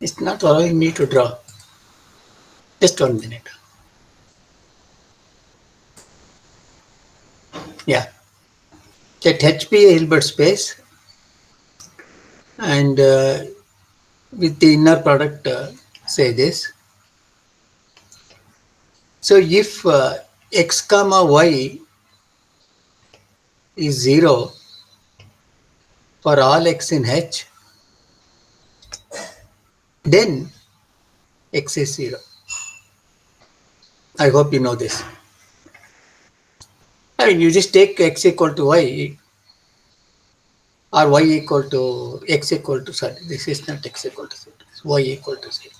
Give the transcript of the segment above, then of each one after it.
It's not allowing me to draw. Just 1 minute. Yeah. Let H be a Hilbert space, and with the inner product, say this. So if x comma y is 0 for all x in H, then x is 0. I hope you know this. I mean, you just take x equal to y or y equal to x equal to, sorry, this is not x equal to 0, y equal to 0.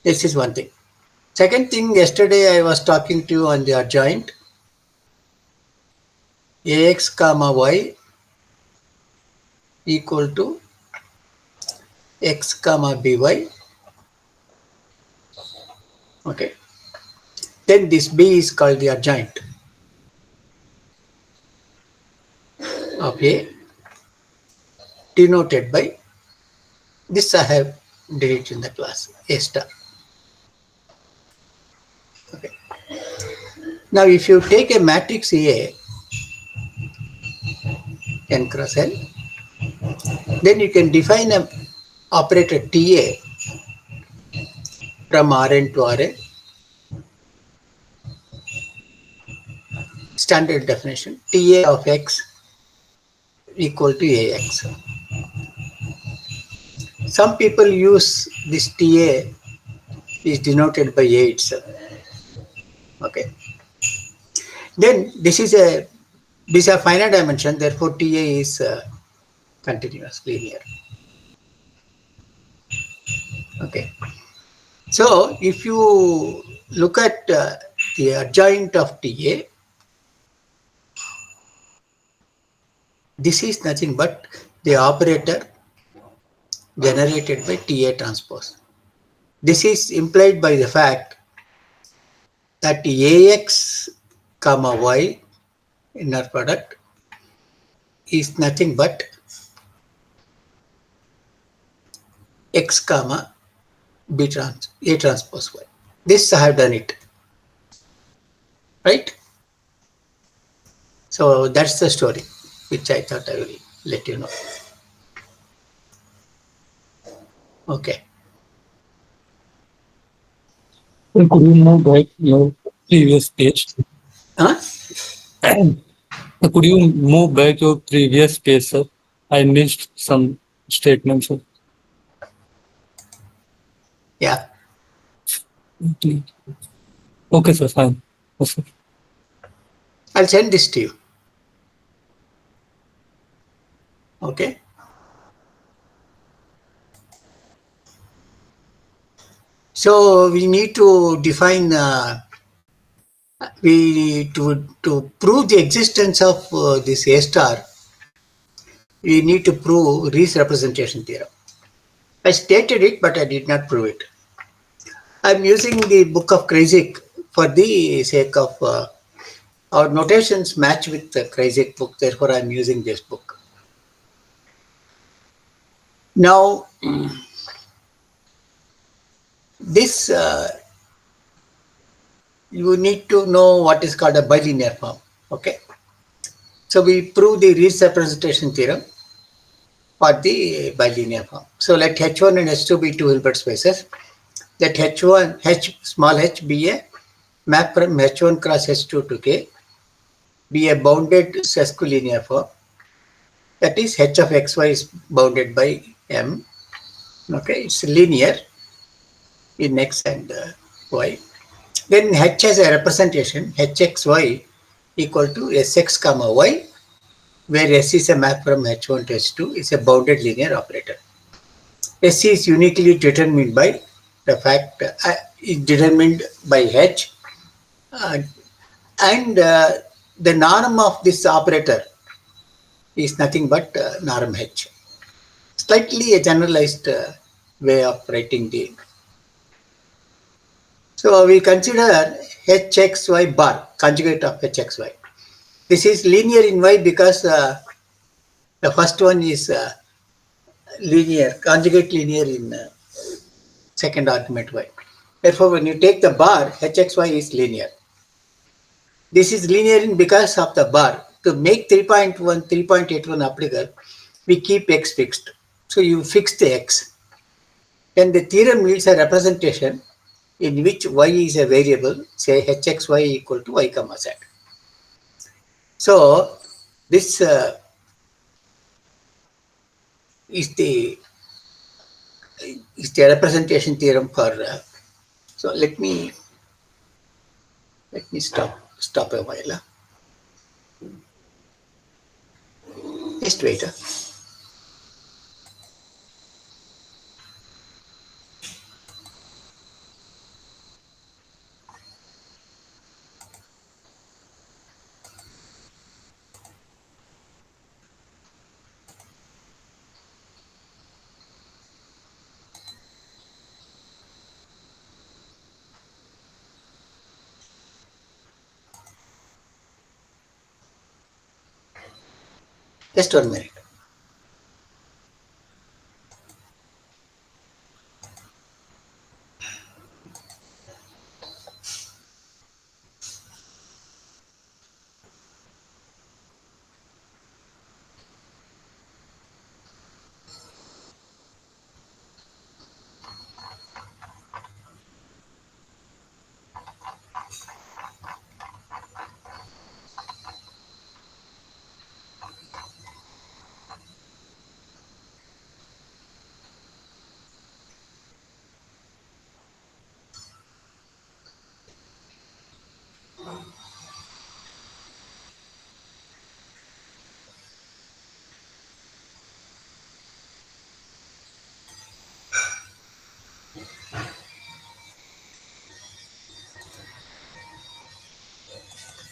This is one thing. Second thing, yesterday I was talking to you on the adjoint. Ax comma y equal to x comma by. Okay. Then this b is called the adjoint of A, denoted by this. I have did in the class, A star. Okay. Now, if you take a matrix A, n cross n, then you can define an operator TA from Rn to Rn. Standard definition, TA of x equal to Ax. Some people use this TA is denoted by A itself. Okay. Then this is a finite dimension, therefore TA is continuous, linear. Okay. So if you look at the adjoint of TA, this is nothing but the operator generated by TA transpose. This is implied by the fact that Ax comma y inner product is nothing but x comma A transpose y. This I have done it. Right? So that's the story which I thought I will let you know. Okay. Could you move back your previous page? Huh? Could you move back your previous page, sir? I missed some statements, sir. Yeah. Okay, sir, fine. Yes, sir. I'll send this to you. Okay. So we need to define, to prove the existence of this A star, we need to prove Rees representation theorem. I stated it, but I did not prove it. I'm using the book of Kreyszig for the sake of our notations match with the Kreyszig book, therefore I'm using this book. Now, this you need to know what is called a bilinear form. Okay. So we prove the Rees representation theorem for the bilinear form. So let H1 and H2 be two Hilbert spaces. Let H1, small h be a map from H1 cross H2 to K, be a bounded sesquilinear form. That is H of xy is bounded by M. Okay, it's linear in x and y. Then H has a representation, Hxy equal to Sx comma y, where S is a map from H1 to H2, is a bounded linear operator. S is uniquely determined by the fact is determined by H, and the norm of this operator is nothing but norm H. Slightly a generalized way of writing the. So we consider Hxy bar, conjugate of Hxy. This is linear in Y because the first one is linear, conjugate linear in second argument y. Therefore, when you take the bar, hxy is linear. This is linear in because of the bar. To make 3.1, 3.81 applicable, we keep x fixed. So you fix the x. Then the theorem needs a representation in which y is a variable, say hxy equal to y comma z. So this is the representation theorem for. So let me stop a while. Just wait. Just 1 minute.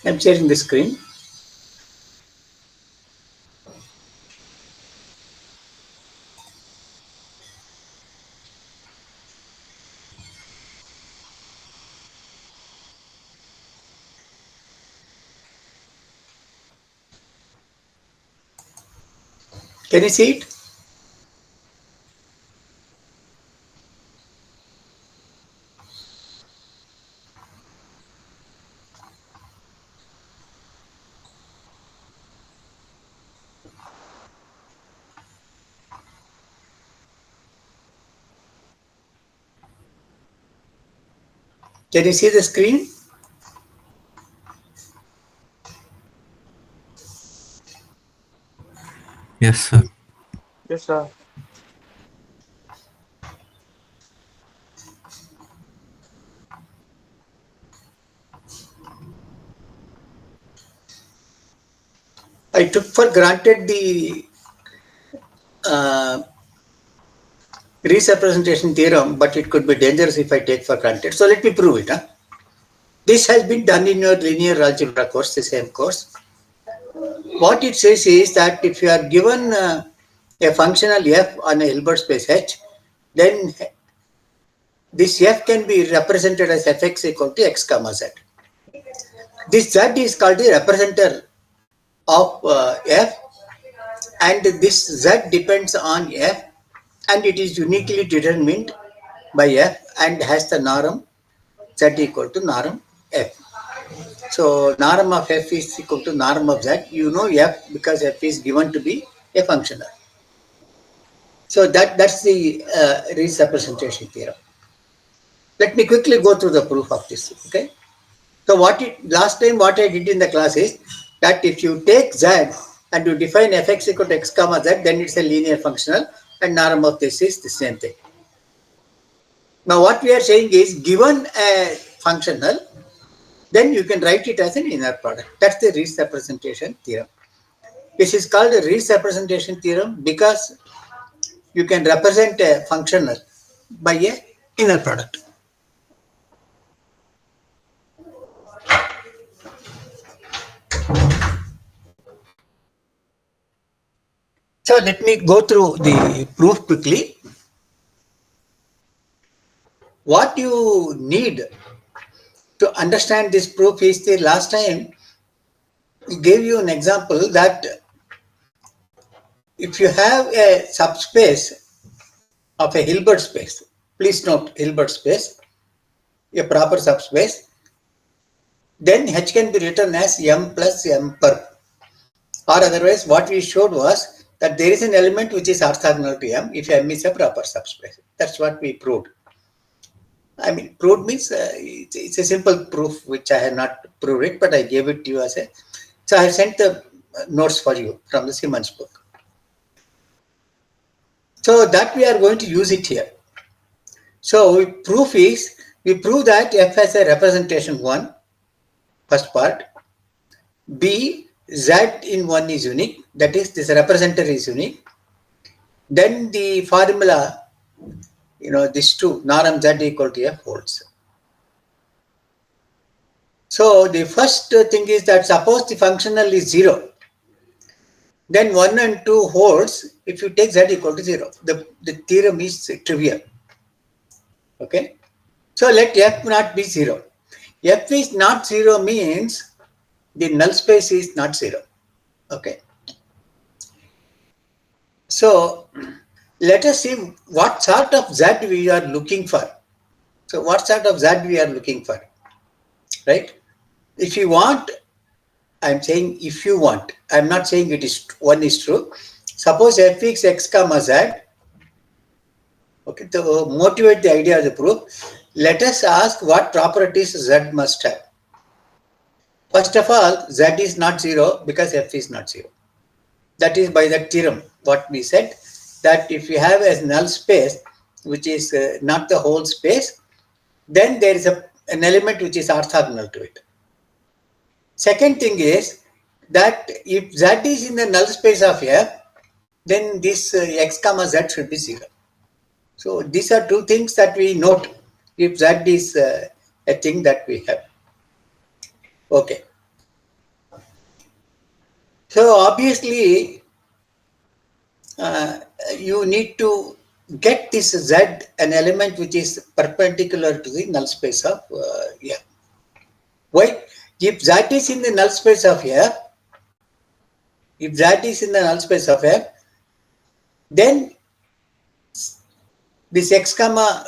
I'm sharing the screen. Can you see it? Can you see the screen? Yes, sir. Yes, sir. I took for granted the representation theorem, but it could be dangerous if I take for granted. So let me prove it. This has been done in your linear algebra course, the same course. What it says is that if you are given a functional f on a Hilbert space H, then this f can be represented as fx equal to x comma z. This z is called the representer of f, and this z depends on f, and it is uniquely determined by f and has the norm z equal to norm f. So norm of f is equal to norm of z. You know f because f is given to be a functional. So that's the Rees representation theorem. Let me quickly go through the proof of this. Okay. So last time what I did in the class is that if you take z and you define fx equal to x comma z, then it's a linear functional, and norm of this is the same thing. Now what we are saying is, given a functional, then you can write it as an inner product. That's the Rees representation theorem. This is called a Rees representation theorem because you can represent a functional by a inner product. So let me go through the proof quickly. What you need to understand this proof is the last time we gave you an example that if you have a subspace of a Hilbert space, please note Hilbert space, a proper subspace, then H can be written as M plus M perp. Or otherwise, what we showed was that there is an element which is orthogonal to M if M is a proper subspace. That's what we proved. I mean, proved means it's a simple proof which I have not proved it, but I gave it to you as a. So I have sent the notes for you from the Simmons book. So that we are going to use it here. So proof is, we prove that F has a representation 1, first part. B, Z in 1 is unique, that is this representer is unique. Then the formula, this 2, norm Z equal to F holds. So the first thing is that suppose the functional is 0, then 1 and 2 holds if you take Z equal to 0. The theorem is trivial. Okay. So let F not be 0. F is not 0 means the null space is not 0. Okay. So let us see what sort of Z we are looking for. So what sort of Z we are looking for, right? If you want, I'm saying if you want, I'm not saying it is one is true. Suppose f is x comma z. Okay, to motivate the idea of the proof, let us ask what properties Z must have. First of all, Z is not 0 because f is not 0. That is by that theorem, what we said, that if you have a null space, which is not the whole space, then there is an element which is orthogonal to it. Second thing is that if Z is in the null space of F, then this x comma Z should be 0. So these are two things that we note if Z is a thing that we have. Okay. So obviously, you need to get this Z an element which is perpendicular to the null space of F. Why? If Z is in the null space of F, then this x comma,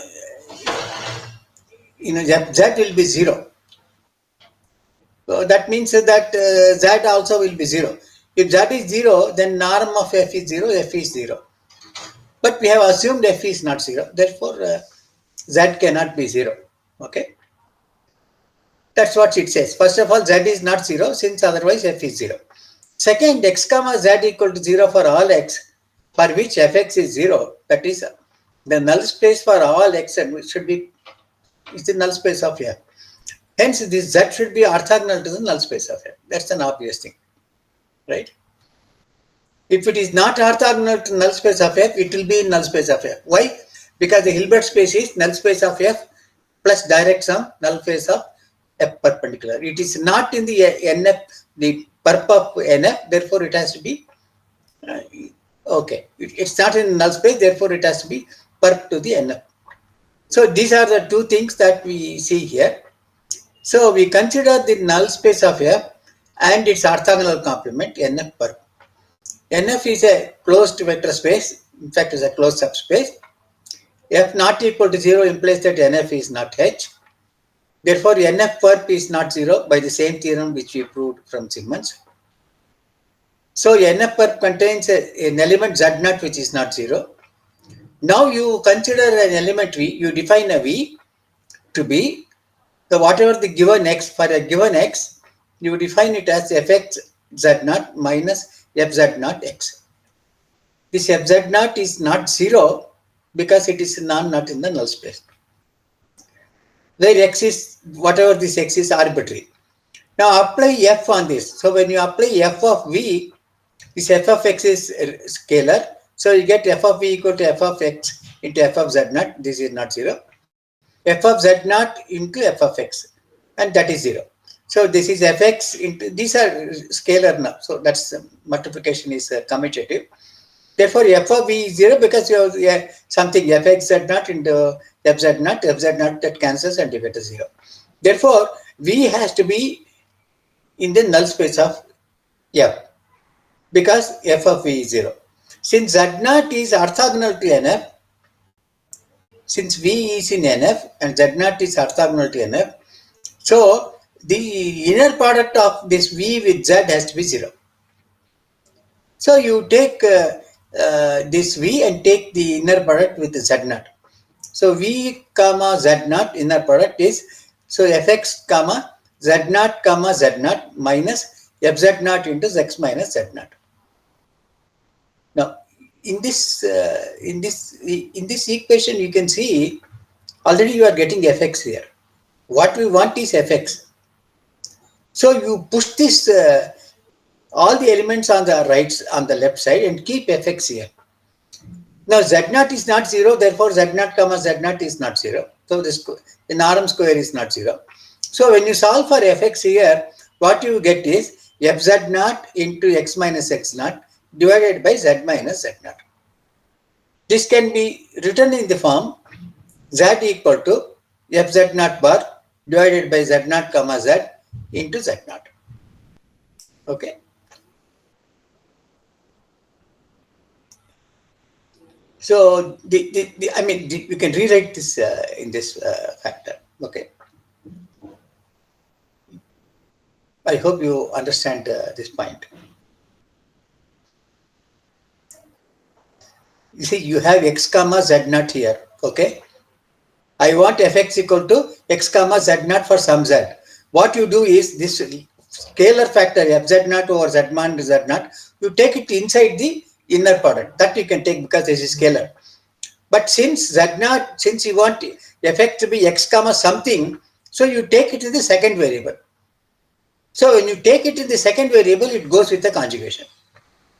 Z will be 0. So that means that Z also will be 0. If Z is 0, then norm of F is 0, F is 0. But we have assumed F is not 0, therefore Z cannot be 0. Okay. That's what it says. First of all, Z is not 0, since otherwise F is 0. Second, x comma Z equal to 0 for all x, for which fx is 0. That is, the null space for all x should be is the null space of F. Hence, this Z should be orthogonal to the null space of F. That's an obvious thing, right? If it is not orthogonal to null space of F, it will be in null space of F. Why? Because the Hilbert space is null space of F plus direct sum null space of F perpendicular. It is not in the NF, the perp of NF, therefore it has to be okay. It's not in null space, therefore it has to be perp to the NF. So these are the two things that we see here. So we consider the null space of F and its orthogonal complement NF perp. NF is a closed vector space, in fact is a closed subspace. F not equal to 0 implies that NF is not H. Therefore, NF perp is not 0 by the same theorem which we proved from Simmons. So NF perp contains an element Z0 which is not 0. Now you consider an element V, you define a V to be the whatever the given x, for a given x, you define it as fx Z0 minus fz0 x. This fz0 is not 0 because it is not in the null space, where x is, whatever this x is, arbitrary. Now apply f on this. So when you apply f of v, this f of x is scalar. So you get f of v equal to f of x into f of z0. This is not 0. F of z0 into f of x, and that is 0. So this is fx into, these are scalar now. So that's multiplication is commutative. Therefore, f of v is 0 because you have something fx z0 into fz0 that cancels and you get a 0. Therefore, v has to be in the null space of f because f of v is 0. since Z0 is orthogonal to NF, since V is in NF and Z0 is orthogonal to NF, so the inner product of this V with Z has to be 0. So you take this V and take the inner product with the Z0. So V comma Z0 inner product is, so Fx comma Z0 minus Fz0 into X minus Z0. Now, in this equation, you can see already you are getting Fx here. What we want is Fx. So you push this all the elements on the left side and keep Fx here. Now Z0 is not 0, therefore Z0 comma Z0 is not 0. So the norm square is not 0. So when you solve for Fx here, what you get is Fz0 into X minus X0 divided by Z minus Z0. This can be written in the form Z equal to Fz0 bar divided by Z0 comma Z into Z0. Okay. So we can rewrite this in this factor. Okay. I hope you understand this point. You see, you have X comma Z0 here. Okay. I want Fx equal to X comma Z0 for some Z. What you do is this scalar factor Fz0 over Z0, you take it inside the inner product. That you can take because this is scalar. But since Z0, since you want Fx to be X comma something, so you take it to the second variable. So when you take it to the second variable, it goes with the conjugation.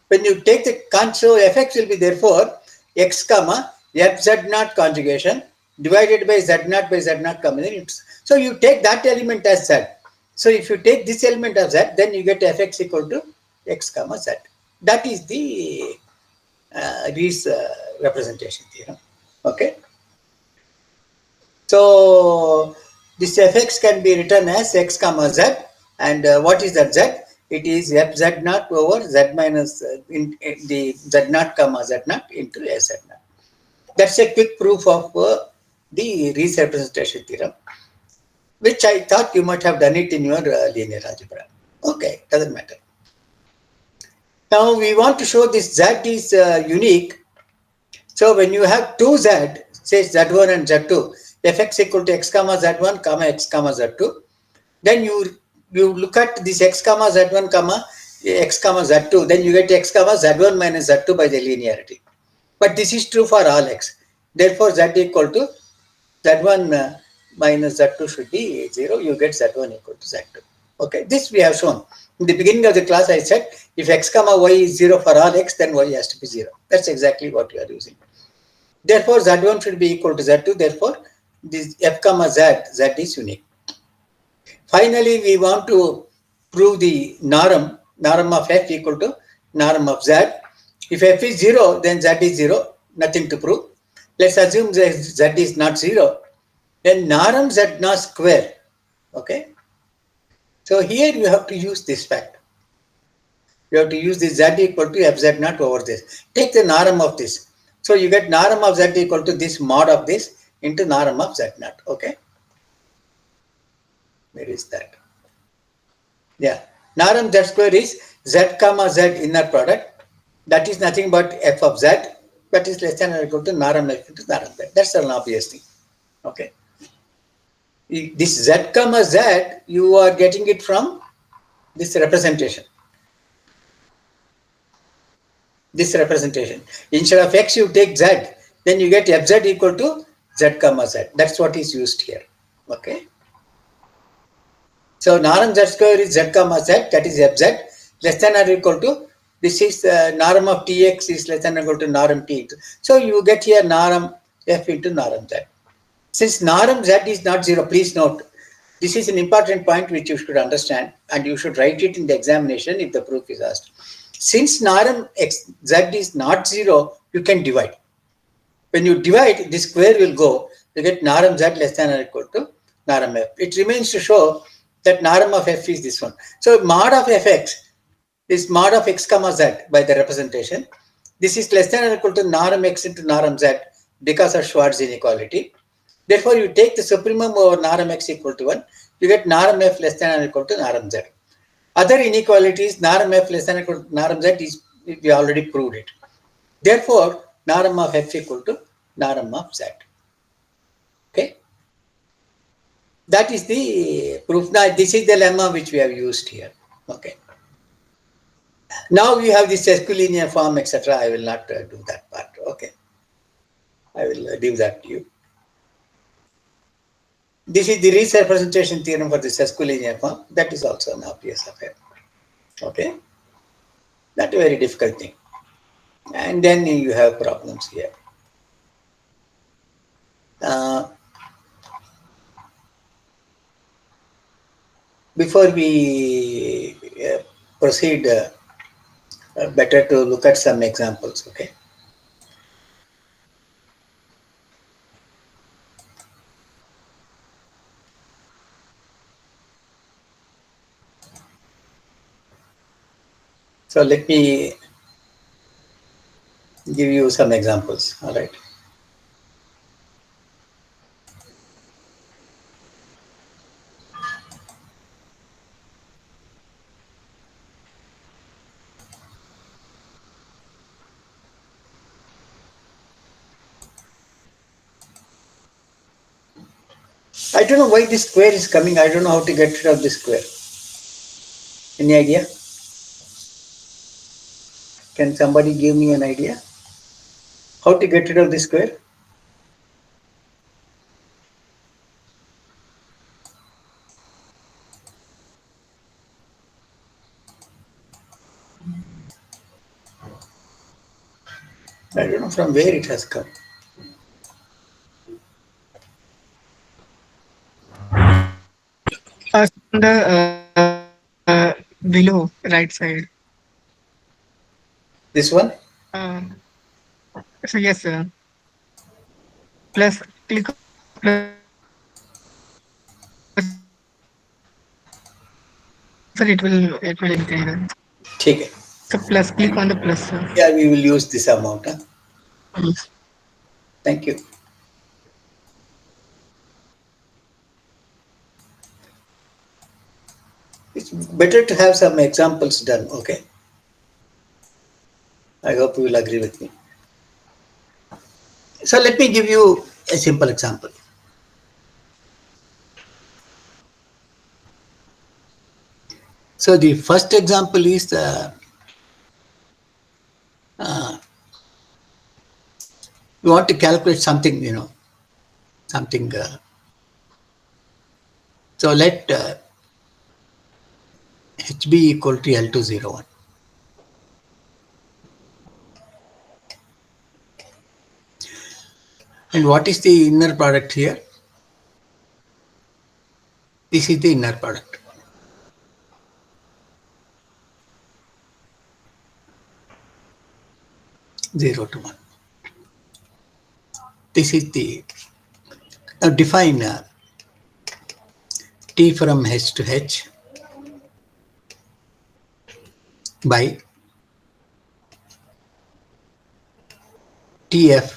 When you take the so Fx will be therefore X comma Fz0 conjugation divided by Z0 combination. So you take that element as Z. So if you take this element as Z, then you get Fx equal to X comma Z. That is the Rees representation theorem. Okay. So this Fx can be written as X comma Z, and what is that Z? It is Fz0 over Z minus in the Z0 comma Z0 into Z0. That's a quick proof of the Rees representation theorem, which I thought you might have done it in your linear algebra. Okay, doesn't matter. Now we want to show this Z is unique. So when you have two Z, say Z1 and Z2, Fx equal to X comma Z1 comma X comma Z2, then you look at this X comma Z1 comma X comma Z2, then you get X comma Z1 minus Z2 by the linearity. But this is true for all X. Therefore, Z equal to Z1 minus Z2 should be 0. You get Z1 equal to Z2. Okay, this we have shown. In the beginning of the class, I said if X comma Y is 0 for all X, then Y has to be 0. That's exactly what we are using. Therefore, Z1 should be equal to Z2. Therefore, this F comma Z is unique. Finally, we want to prove the norm of F equal to norm of Z. If F is 0, then Z is 0. Nothing to prove. Let's assume Z is not 0. Then norm Z0 square. Okay. So here you have to use this fact. You have to use this Z equal to Fz0 over this. Take the norm of this. So you get norm of Z equal to this mod of this into norm of Z0. Okay. Where is that? Yeah. Norm Z square is Z comma Z inner product. That is nothing but F of Z. That is less than or equal to norm F into norm Z. That's an obvious thing. Okay. This Z comma Z, you are getting it from this representation. This representation. Instead of X, you take Z. Then you get Fz equal to Z comma Z. That's what is used here. Okay. So norm Z square is Z comma Z. That is Fz less than or equal to. This is norm of Tx is less than or equal to norm T. So you get here norm F into norm Z. Since norm Z is not 0, please note, this is an important point which you should understand and you should write it in the examination if the proof is asked. Since norm Z is not 0, you can divide. When you divide, this square will go, you get norm Z less than or equal to norm F. It remains to show that norm of F is this one. So mod of Fx is mod of X comma Z by the representation. This is less than or equal to norm x into norm z because of Schwarz inequality. Therefore, you take the supremum over norm x equal to 1, you get norm f less than or equal to norm z. Other inequalities, norm f less than or equal to norm z, is we already proved it. Therefore, norm of f equal to norm of z. Okay. That is the proof. Now, this is the lemma which we have used here. Okay. Now we have this sesquilinear form, etc. I will not do that part. Okay. I will leave that to you. This is the Riesz representation theorem for the sesquilinear form. That is also an obvious affair. Okay. Not a very difficult thing. And then you have problems here. Before we proceed, better to look at some examples. Okay. So let me give you some examples. All right. I don't know why this square is coming. I don't know how to get rid of this square. Any idea? Can somebody give me an idea? How to get rid of this square? I don't know from where it has come. On below right side. This one? So yes, sir. Plus click plus. Sir, it will increase. Okay. So plus click on the plus, sir. Yeah, we will use this amount. Huh? Yes. Thank you. It's better to have some examples done. Okay. I hope you will agree with me. So let me give you a simple example. So the first example is you want to calculate something, something. So let HB equal to L201. And what is the inner product here? This is the inner product. Zero to 1. This is the, now define T from H to H by TF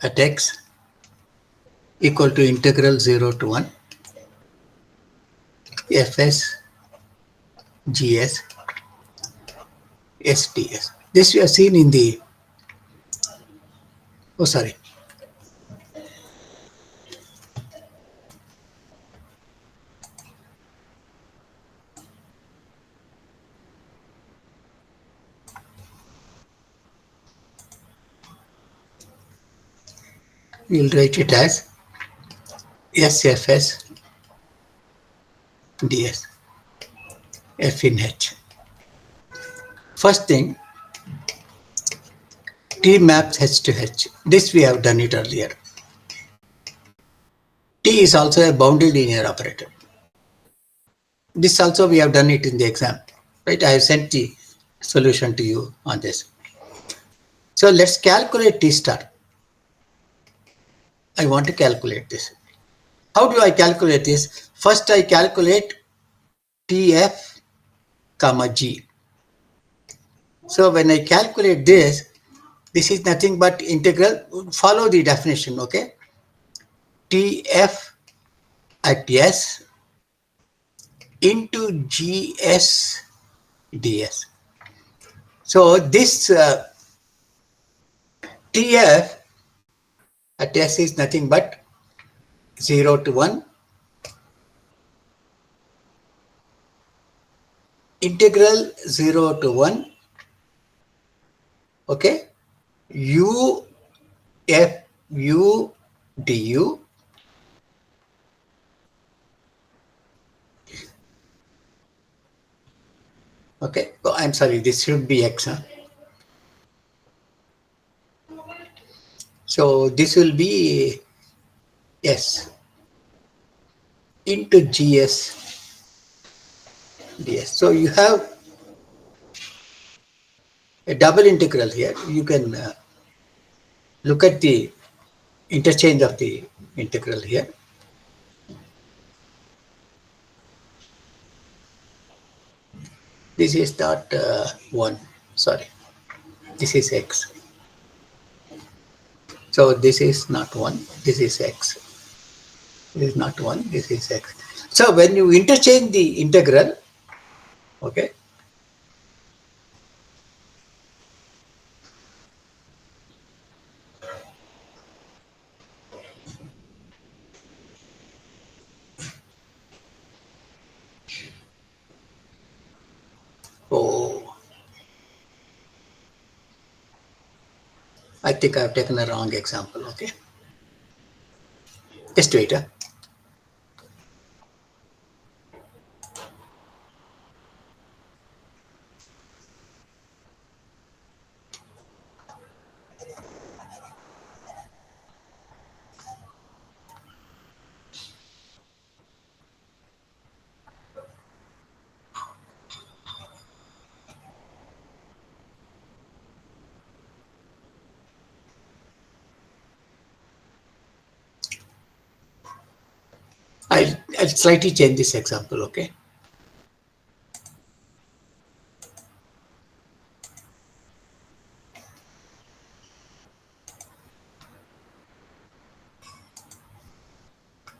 at X equal to integral 0 to 1 Fs GS STS. This we have seen in the, oh sorry, we'll write it as SFS ds F in H. First thing, T maps H to H. This we have done it earlier. T is also a bounded linear operator. This also we have done it in the exam, right? I have sent the solution to you on this. So let's calculate T star. I want to calculate this. How do I calculate this? First I calculate TF comma G. So when I calculate this is nothing but integral, follow the definition, okay? TF at S into GS ds. So this TF at S is nothing but 0 to 1 integral 0 to 1, okay, U F U du okay. Oh, I'm sorry, this should be X, huh? So this will be S into GS ds. So you have a double integral here. You can look at the interchange of the integral here. This is not 1, sorry, this is X. So this is not 1, this is X. This is not 1, this is X. So when you interchange the integral, okay, oh, I think I've taken a wrong example, okay. Just wait. I'll slightly change this example, okay.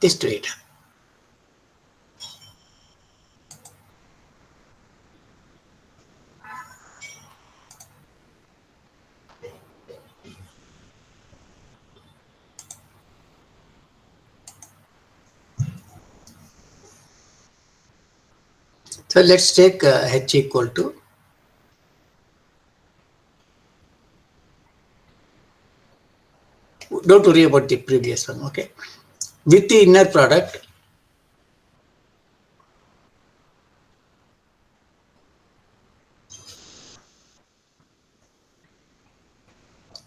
Just wait. So let's take H equal to don't worry about the previous one, okay. With the inner product,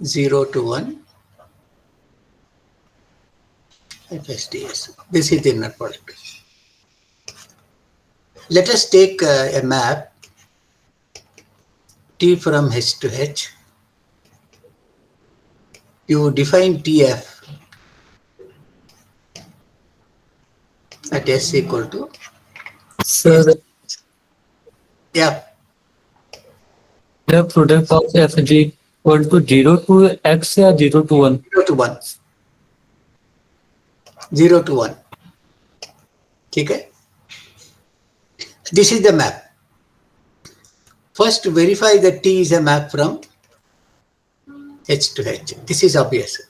zero to 1 FSDS. This is the inner product. Let us take a map T from H to H. You define TF at S equal to, Sir, yeah, the product of FG equal to 0 to X or 0 to 1? 0 to 1. 0 to 1. Okay. This is the map. First, verify that T is a map from H to H. This is obvious.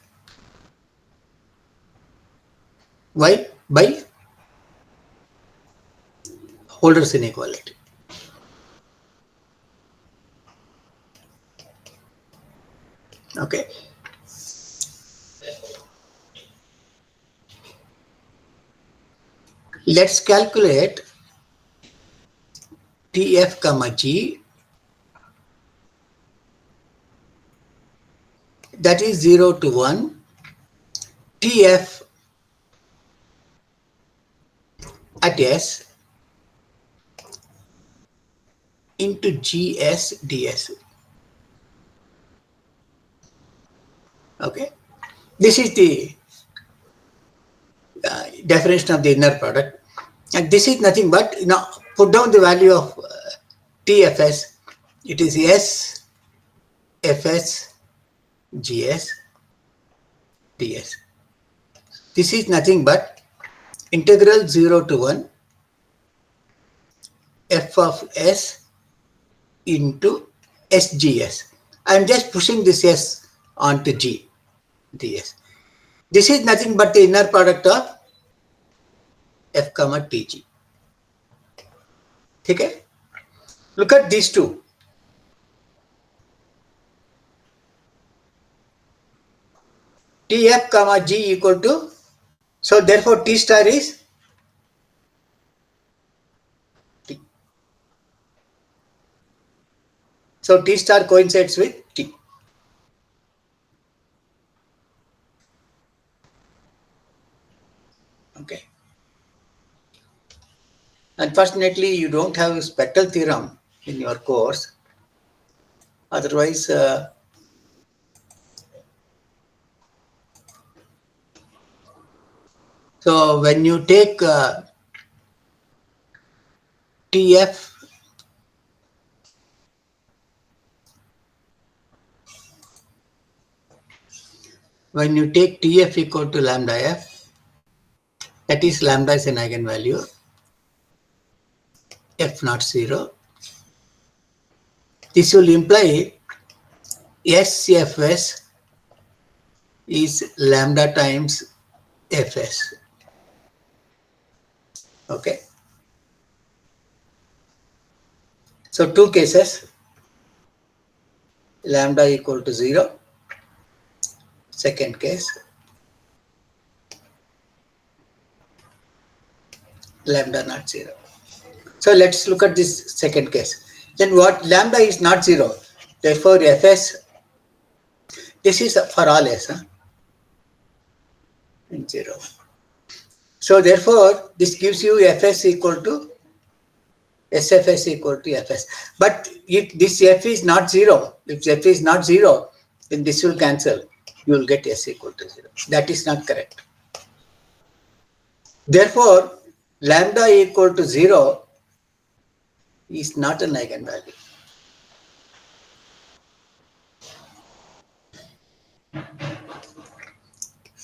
Why? By Holder's inequality. Okay. Let's calculate TF comma G, that is 0 to 1, TF at S into GS ds. Okay, this is the definition of the inner product, and this is nothing but, put down the value of TFS. It is S Fs gs ds. This is nothing but integral 0 to 1 f of s into sgs. I am just pushing this s onto g ds. This is nothing but the inner product of f comma tg. Okay? Look at these two. Tf comma g equal to, so therefore T star is T. So T star coincides with T. Okay. Unfortunately, you don't have a spectral theorem in your course. Otherwise, so when you take TF, when you take TF equal to lambda f, that is lambda is an eigenvalue, f not 0. This will imply SFS is lambda times Fs. Okay. So two cases, lambda equal to 0. Second case, lambda not 0. So let's look at this second case. Then what, lambda is not 0. Therefore, Fs, this is for all s, and 0. So therefore, this gives you Fs equal to SFS equal to Fs. But if this F is not 0, if F is not 0, then this will cancel. You will get S equal to 0. That is not correct. Therefore, lambda equal to 0 is not an eigenvalue.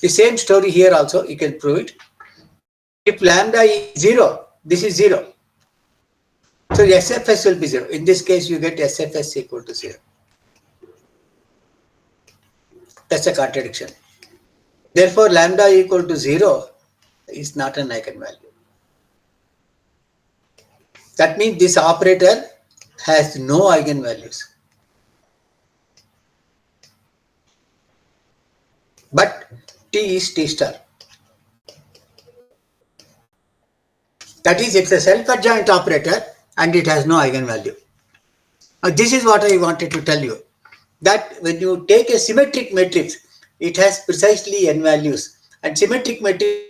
The same story here also, you can prove it. If lambda is 0, this is 0. So SFS will be 0. In this case, you get SFS equal to 0. That's a contradiction. Therefore, lambda equal to 0 is not an eigenvalue. That means this operator has no eigenvalues. But T is T star. That is, it's a self-adjoint operator and it has no eigenvalue. Now, this is what I wanted to tell you. That when you take a symmetric matrix, it has precisely n values. And symmetric matrix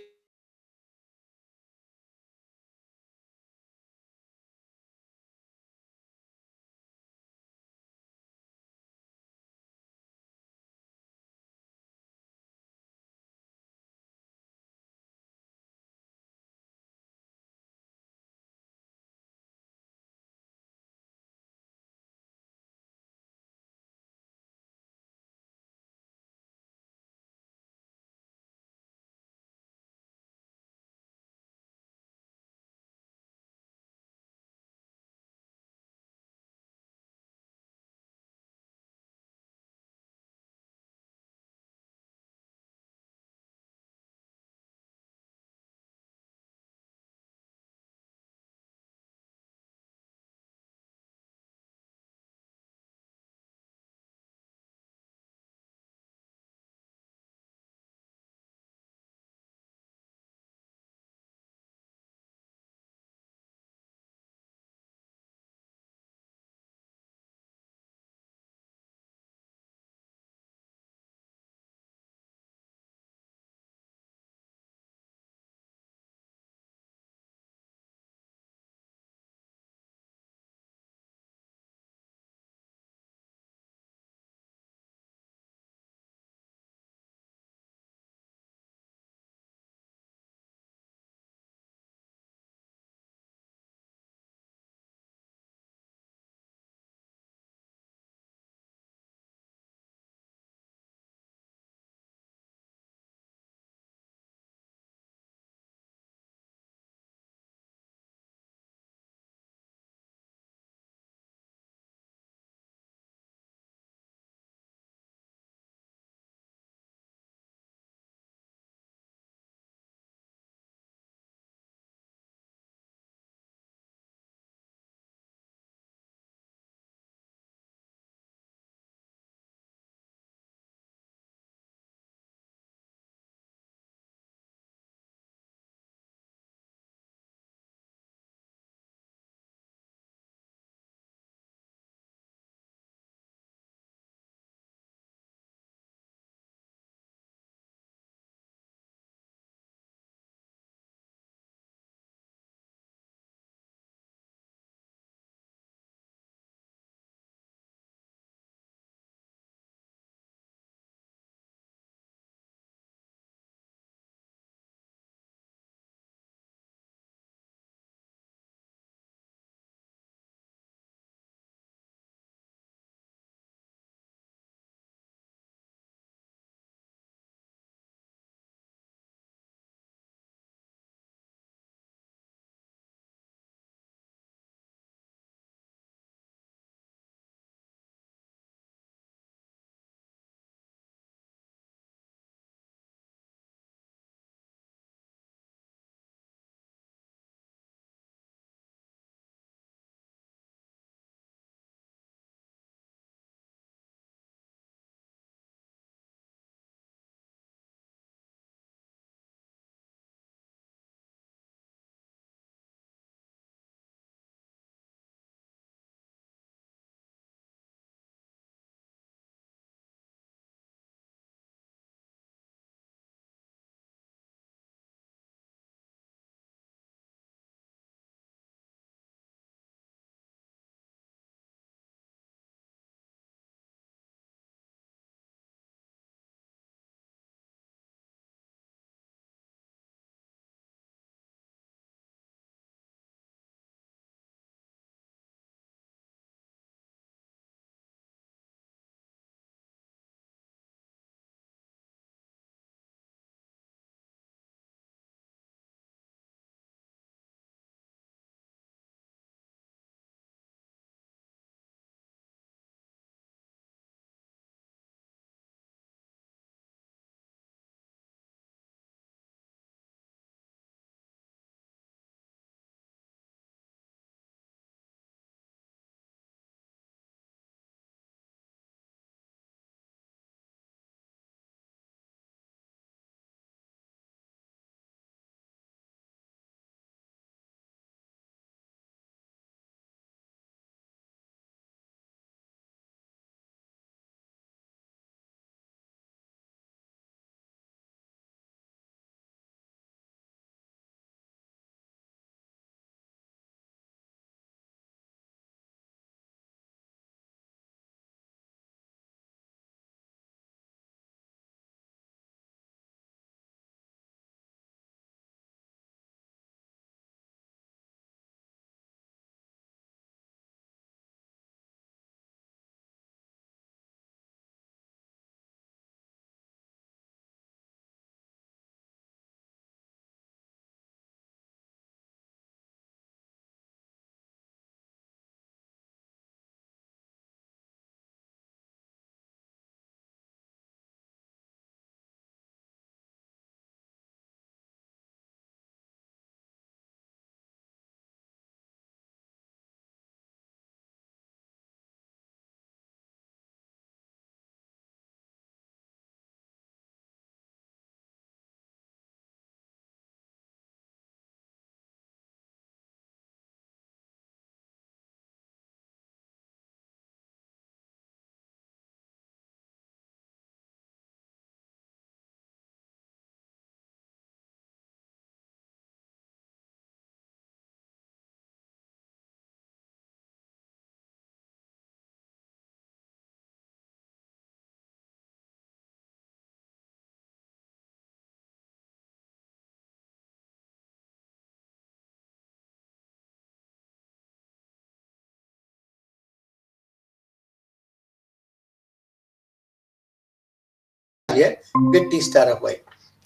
here, get T star of y.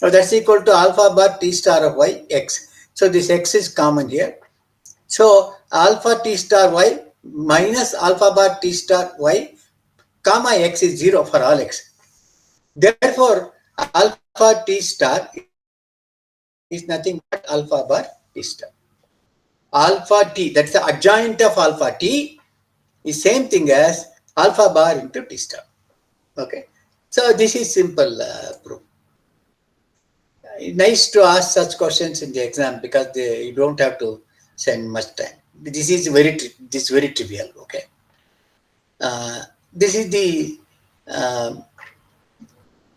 Now that's equal to alpha bar T star of y x. So this x is common here. So alpha T star y minus alpha bar T star y comma x is 0 for all x. Therefore, alpha T star is nothing but alpha bar T star. Alpha T, that's the adjoint of alpha T, is same thing as alpha bar into T star. Okay. So this is simple proof. Nice to ask such questions in the exam because you don't have to spend much time. This is very trivial. Okay. This is the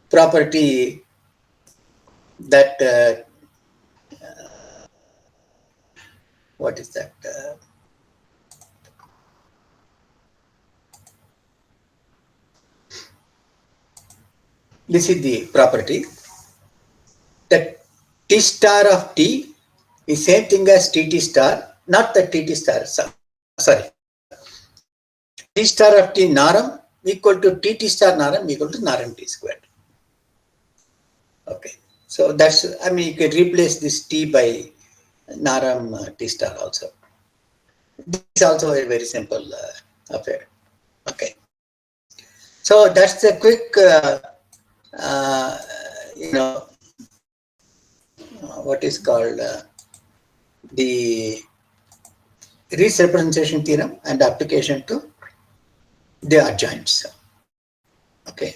property that what is that? This is the property that T star of T is same thing as TT star, not the TT star, sorry. T star of T Naram equal to TT star Naram equal to Naram T squared. Okay. So that's, I mean, you can replace this T by Naram T star also. This is also a very simple affair. Okay. So that's the quick, what is called the Rees representation theorem and application to the adjoints. Okay.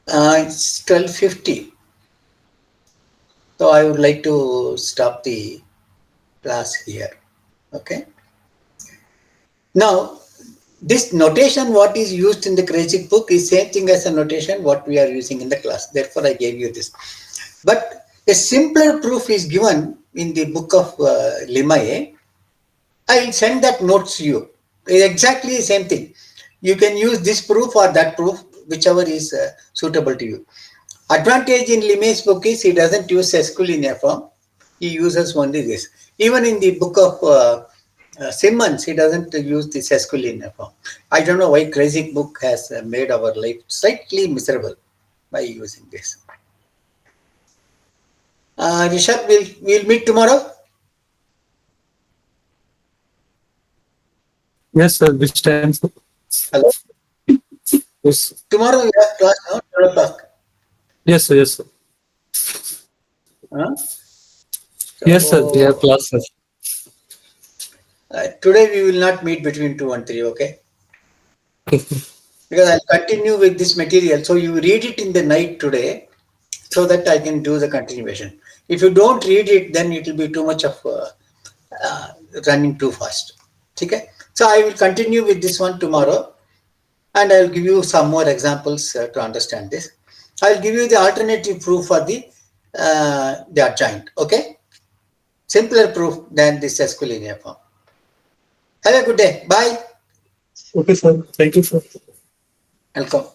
It's 12:50. So I would like to stop the class here. Okay. Now, this notation what is used in the Kreyszig book is same thing as a notation what we are using in the class. Therefore, I gave you this. But a simpler proof is given in the book of Limaye. I will send that notes to you. It's exactly the same thing. You can use this proof or that proof, whichever is suitable to you. Advantage in Limaye's book is he doesn't use sesquilinear form. He uses only this. Even in the book of Simmons, he doesn't use the sesquilinear form. I don't know why Kreyszig book has made our life slightly miserable by using this. Rishabh, we'll meet tomorrow. Yes, sir. Which time? Hello. Yes. Tomorrow you have class now, 12 o'clock. Yes, sir. Yes, sir. Huh? Yes, sir. We have class, sir. Today we will not meet between 2 and 3, okay? Because I'll continue with this material. So you read it in the night today so that I can do the continuation. If you don't read it, then it will be too much of running too fast. Okay? So I will continue with this one tomorrow and I will give you some more examples to understand this. I will give you the alternative proof for the adjoint. Okay? Simpler proof than the sesquilinear form. Have a good day. Bye. Okay, sir. Thank you, sir. Welcome.